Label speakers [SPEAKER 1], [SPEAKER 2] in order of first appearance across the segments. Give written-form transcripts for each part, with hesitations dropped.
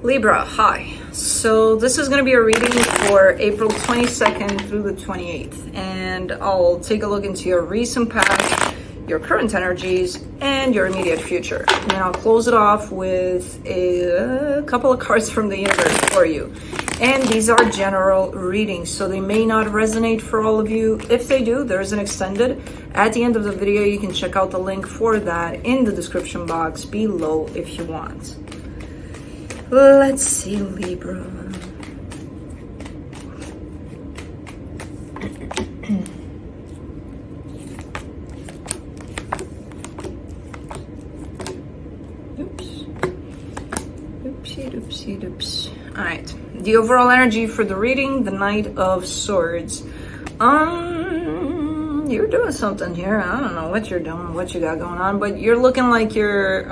[SPEAKER 1] Libra, hi. So this is going to be a reading for April 22nd through the 28th, and I'll take a look into your recent past, your current energies, and your immediate future. And then I'll close it off with a couple of cards from the universe for you. And these are general readings, so they may not resonate for all of you. If they do, there's an extended. At the end of the video, you can check out the link for that in the description box below if you want. Let's see, Libra. Oops. All right. The overall energy for the reading, the Knight of Swords. You're doing something here. I don't know what you're doing, what you got going on, but you're looking like you're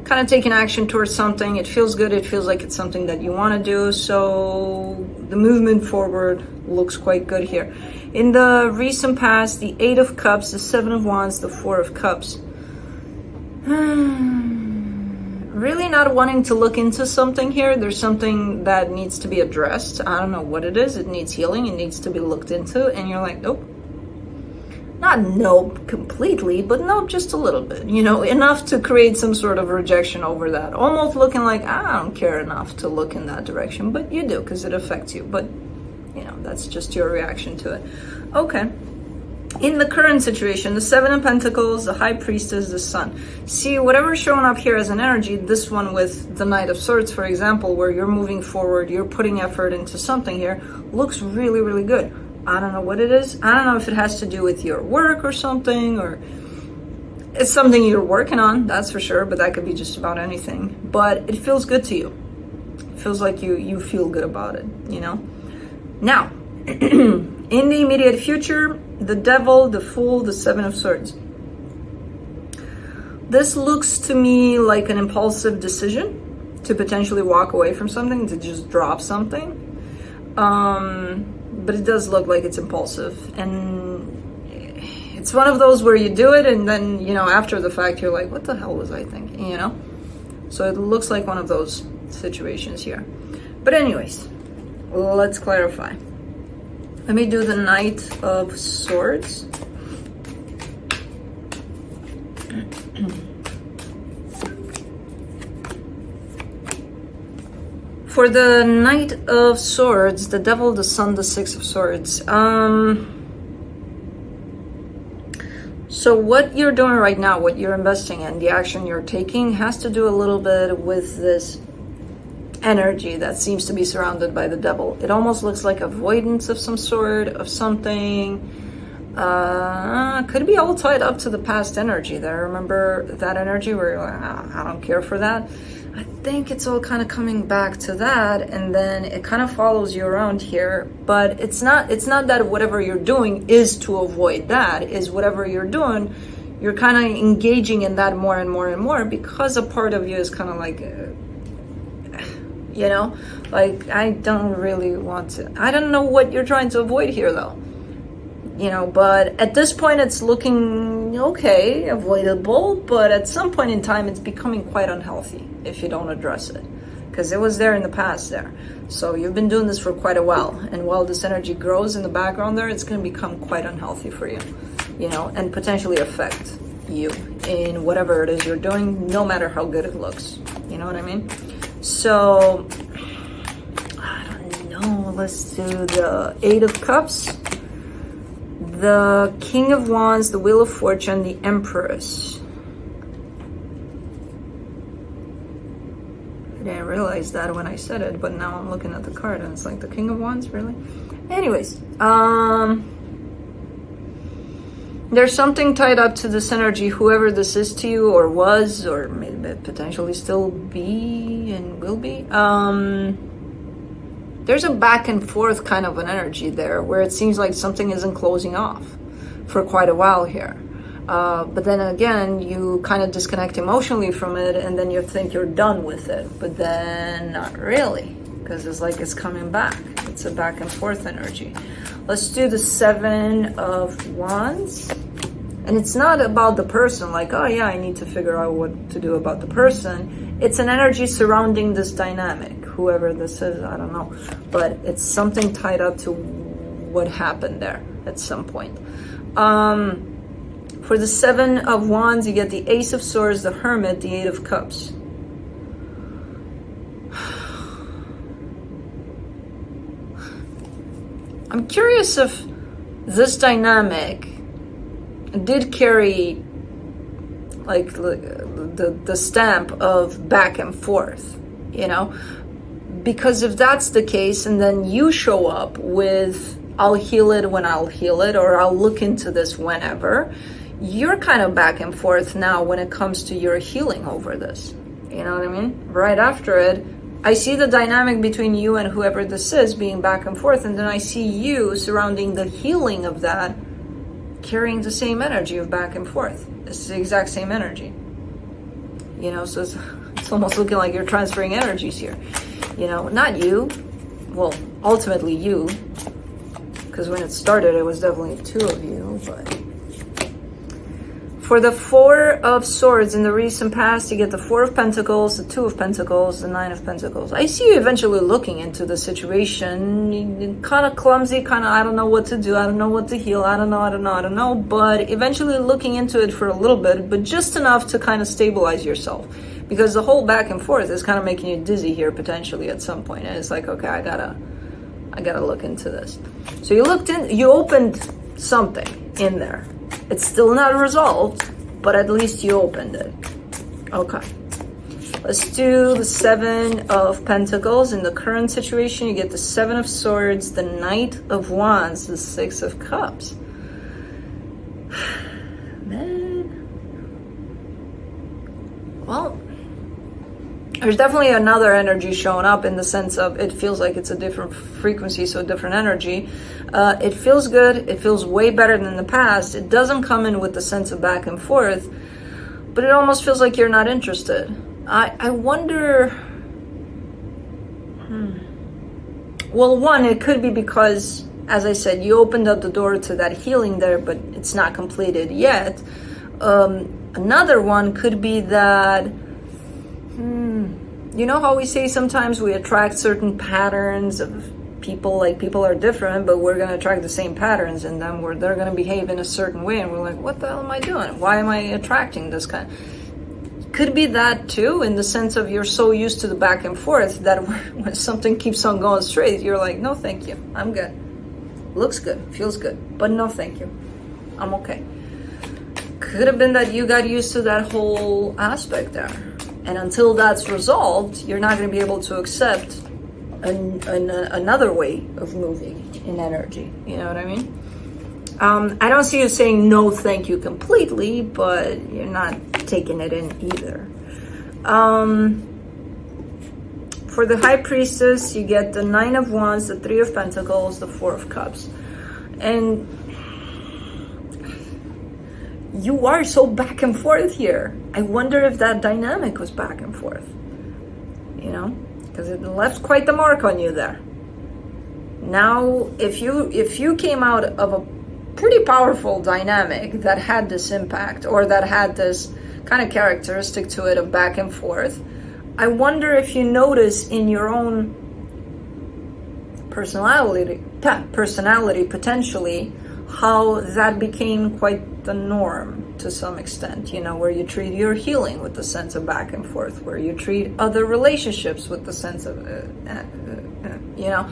[SPEAKER 1] kind of taking action towards something. It feels good. It feels like it's something that you want to do. So the movement forward looks quite good here. In the recent past, the 8 of Cups, the 7 of Wands, the 4 of Cups. Really not wanting to look into something here. There's something that needs to be addressed. I don't know what it is. It needs healing. It needs to be looked into. And you're like, nope. Not nope completely, but nope just a little bit, you know, enough to create some sort of rejection over that. Almost looking like, I don't care enough to look in that direction, but you do because it affects you. But, you know, that's just your reaction to it. Okay. In the current situation, the 7 of Pentacles, the High Priestess, the Sun. See, whatever's showing up here as an energy, this one with the Knight of Swords, for example, where you're moving forward, you're putting effort into something here, looks really, really good. I don't know what it is. I don't know if it has to do with your work or something, or it's something you're working on, that's for sure, but that could be just about anything. But it feels good to you. It feels like you feel good about it, you know? Now, in the immediate future, the Devil, the Fool, the 7 of Swords. This looks to me like an impulsive decision to potentially walk away from something, to just drop something. But it does look like it's impulsive, and it's one of those where you do it and then, you know, after the fact you're like, what the hell was I thinking, you know? So it looks like one of those situations here. But anyways, let's clarify. Let me do the Knight of Swords. For the Knight of Swords, the Devil, the Sun, the 6 of Swords. So what you're doing right now, what you're investing in, the action you're taking, has to do a little bit with this energy that seems to be surrounded by the Devil. It almost looks like avoidance of some sort, of something. Could be all tied up to the past energy there. Remember that energy where you're like, I don't care for that? I think it's all kind of coming back to that, and then it kind of follows you around here. But it's not that whatever you're doing is to avoid that. Is whatever you're doing, you're kind of engaging in that more and more and more, because a part of you is kind of like, you know, like, I don't really want to. I don't know what you're trying to avoid here, though. You know, but at this point it's looking okay, avoidable, but at some point in time it's becoming quite unhealthy if you don't address it, because it was there in the past there. So you've been doing this for quite a while, and while this energy grows in the background there, it's going to become quite unhealthy for you, you know, and potentially affect you in whatever it is you're doing, no matter how good it looks. You know what I mean? So, I don't know, let's do the 8 of Cups. The King of Wands, the Wheel of Fortune, the Empress. I didn't realize that when I said it, but now I'm looking at the card and it's like the King of Wands, really? Anyways, there's something tied up to this energy, whoever this is to you, or was, or maybe potentially still be and will be. There's a back and forth kind of an energy there where it seems like something isn't closing off for quite a while here. But then again, you kind of disconnect emotionally from it, and then you think you're done with it. But then not really, because it's like it's coming back. It's a back and forth energy. Let's do the 7 of Wands. And it's not about the person, like, oh yeah, I need to figure out what to do about the person. It's an energy surrounding this dynamic. Whoever this is, I don't know. But it's something tied up to what happened there at some point. For the Seven of Wands, you get the Ace of Swords, the Hermit, the Eight of Cups. I'm curious if this dynamic did carry like the stamp of back and forth, you know? Because if that's the case, and then you show up with, I'll heal it when I'll heal it, or I'll look into this whenever, you're kind of back and forth now when it comes to your healing over this. You know what I mean? Right after it, I see the dynamic between you and whoever this is being back and forth, and then I see you surrounding the healing of that, carrying the same energy of back and forth. It's the exact same energy. You know, so it's almost looking like you're transferring energies here. You know, not you. Well, ultimately you. Because when it started, it was definitely two of you, but... For the Four of Swords in the recent past, you get the Four of Pentacles, the Two of Pentacles, the Nine of Pentacles. I see you eventually looking into the situation. Kind of clumsy, kind of, I don't know what to do, I don't know what to heal, I don't know, but eventually looking into it for a little bit, but just enough to kind of stabilize yourself. Because the whole back and forth is kind of making you dizzy here potentially at some point. And it's like, okay, I gotta look into this. So you opened something in there. It's still not resolved, but at least you opened it. Okay. Let's do the Seven of Pentacles. In the current situation, you get the Seven of Swords, the Knight of Wands, the Six of Cups. Man. Well, there's definitely another energy showing up in the sense of it feels like it's a different frequency, so different energy. It feels good. It feels way better than the past. It doesn't come in with the sense of back and forth, but it almost feels like you're not interested. I wonder... Well, one, it could be because, as I said, you opened up the door to that healing there, but it's not completed yet. Another one could be that... You know how we say sometimes we attract certain patterns of people, like people are different, but we're going to attract the same patterns in them where they're going to behave in a certain way, and we're like, what the hell am I doing? Why am I attracting this kind? Could be that too, in the sense of you're so used to the back and forth that when something keeps on going straight, you're like, no thank you, I'm good. Looks good, feels good, but no thank you, I'm okay. Could have been that you got used to that whole aspect there. And until that's resolved, you're not going to be able to accept another way of moving in energy. You know what I mean? I don't see you saying no thank you completely, but you're not taking it in either. For the High Priestess, you get the Nine of Wands, the Three of Pentacles, the Four of Cups. And you are so back and forth here. I wonder if that dynamic was back and forth, you know, because it left quite the mark on you there. Now, if you came out of a pretty powerful dynamic that had this impact, or that had this kind of characteristic to it of back and forth, I wonder if you notice in your own personality potentially, how that became quite the norm to some extent, you know, where you treat your healing with the sense of back and forth, where you treat other relationships with the sense of, you know,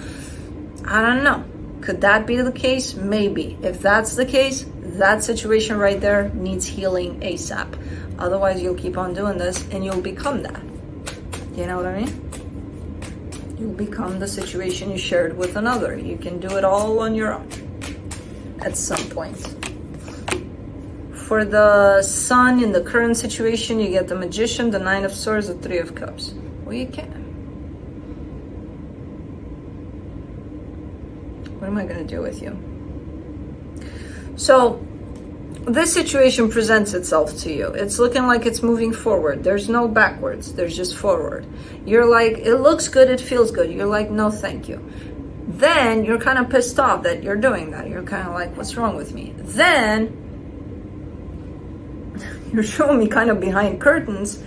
[SPEAKER 1] I don't know. Could that be the case? Maybe. If that's the case, that situation right there needs healing ASAP. Otherwise, you'll keep on doing this and you'll become that. You know what I mean? You'll become the situation you shared with another. You can do it all on your own at some point. For the Sun in the current situation, you get the Magician, the Nine of Swords, the Three of Cups. Well, you can. What am I going to do with you? So, this situation presents itself to you. It's looking like it's moving forward. There's no backwards. There's just forward. You're like, it looks good, it feels good. You're like, no, thank you. Then you're kind of pissed off that you're doing that. You're kind of like, what's wrong with me? Then you're showing me kind of behind curtains.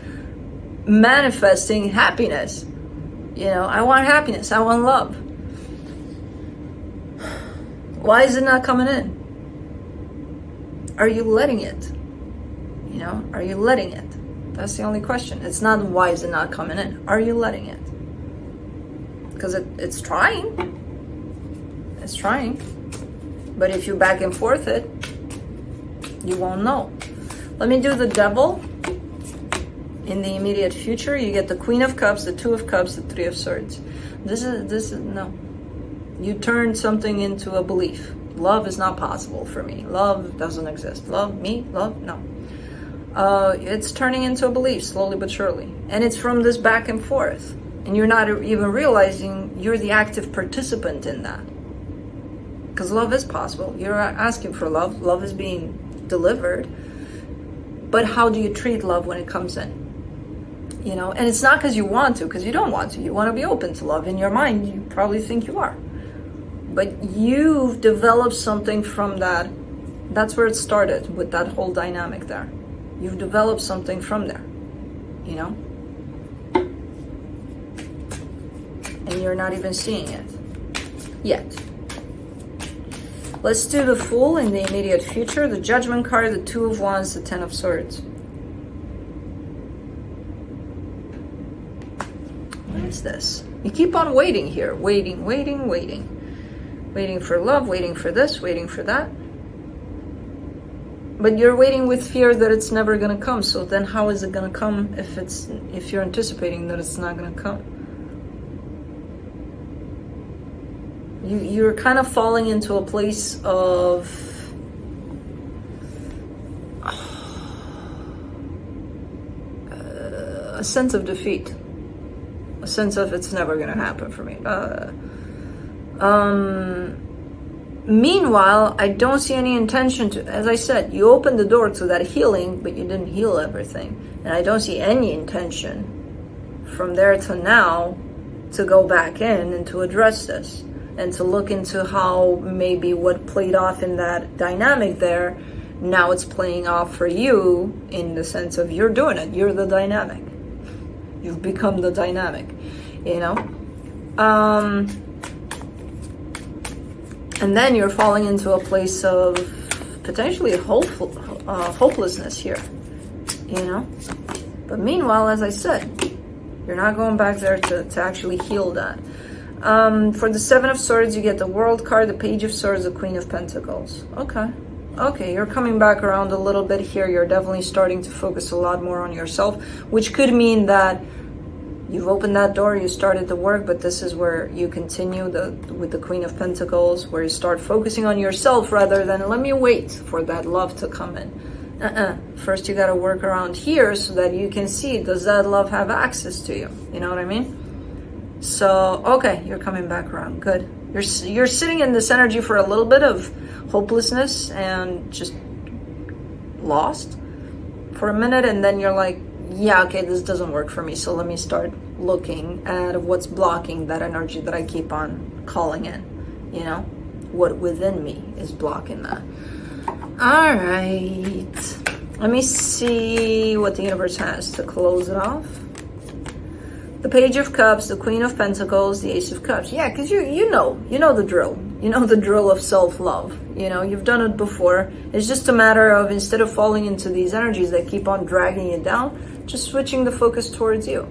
[SPEAKER 1] manifesting happiness. You know, I want happiness, I want love. Why is it not coming in? Are you letting it? You know, are you letting it? That's the only question. It's not why is it not coming in. Are you letting it? Because it's trying. It's trying. But if you back and forth it, you won't know. Let me do the Devil. In the immediate future, you get the Queen of Cups, the Two of Cups, the Three of Swords. This is no. You turn something into a belief. Love is not possible for me. Love doesn't exist. Love, me, love, no. It's turning into a belief, slowly but surely. And it's from this back and forth. And you're not even realizing you're the active participant in that. Because love is possible. You're asking for love. Love is being delivered. But how do you treat love when it comes in? You know, and it's not because you want to, because you don't want to. You want to be open to love. In your mind, you probably think you are. But you've developed something from that. That's where it started, with that whole dynamic there. You've developed something from there, you know? And you're not even seeing it yet. Let's do the Fool in the immediate future, the Judgment card, the Two of Wands, the Ten of Swords. What is this? You keep on waiting here. Waiting, waiting, waiting. Waiting for love, waiting for this, waiting for that. But you're waiting with fear that it's never going to come. So then how is it going to come if you're anticipating that it's not going to come? You're kind of falling into a place of a sense of defeat. A sense of it's never going to happen for me. Meanwhile, I don't see any intention to, as I said, you opened the door to that healing, but you didn't heal everything. And I don't see any intention from there to now to go back in and to address this and to look into how maybe what played off in that dynamic there, now it's playing off for you in the sense of you're doing it. You're the dynamic. You've become the dynamic, you know? And then you're falling into a place of potentially hopelessness here, you know? But meanwhile, as I said, you're not going back there to actually heal that. For the Seven of Swords, you get the World card, the Page of Swords, the Queen of Pentacles. Okay, you're coming back around a little bit here. You're definitely starting to focus a lot more on yourself, which could mean that you've opened that door, you started the work, but this is where you continue with the Queen of Pentacles, where you start focusing on yourself rather than let me wait for that love to come in. First, you got to work around here so that you can see, does that love have access to you? You know what I mean? So, okay, you're coming back around. Good. You're sitting in this energy for a little bit of hopelessness and just lost for a minute, and then you're like, yeah, okay, this doesn't work for me, so let me start looking at what's blocking that energy that I keep on calling in, you know? What within me is blocking that. All right. Let me see what the universe has to close it off. The Page of Cups, the Queen of Pentacles, the Ace of Cups. Yeah, because you know the drill. You know the drill of self-love. You know, you've done it before. It's just a matter of, instead of falling into these energies that keep on dragging you down, just switching the focus towards you.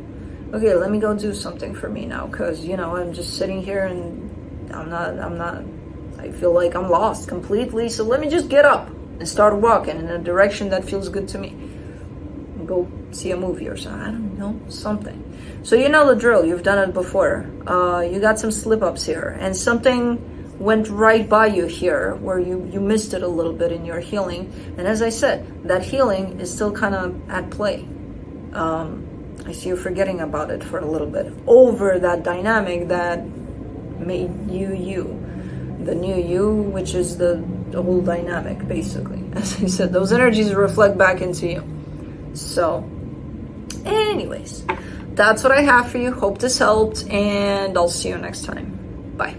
[SPEAKER 1] Okay, let me go do something for me now, because, you know, I'm just sitting here and I feel like I'm lost completely. So let me just get up and start walking in a direction that feels good to me. Go see a movie or something. I don't know, something. So you know the drill. You've done it before. You got some slip-ups here, and something went right by you here where you missed it a little bit in your healing. And as I said, that healing is still kind of at play. I see you forgetting about it for a little bit over that dynamic that made you. The new you, which is the whole dynamic, basically. As I said, those energies reflect back into you. So, anyways, that's what I have for you. Hope this helped, and I'll see you next time. Bye.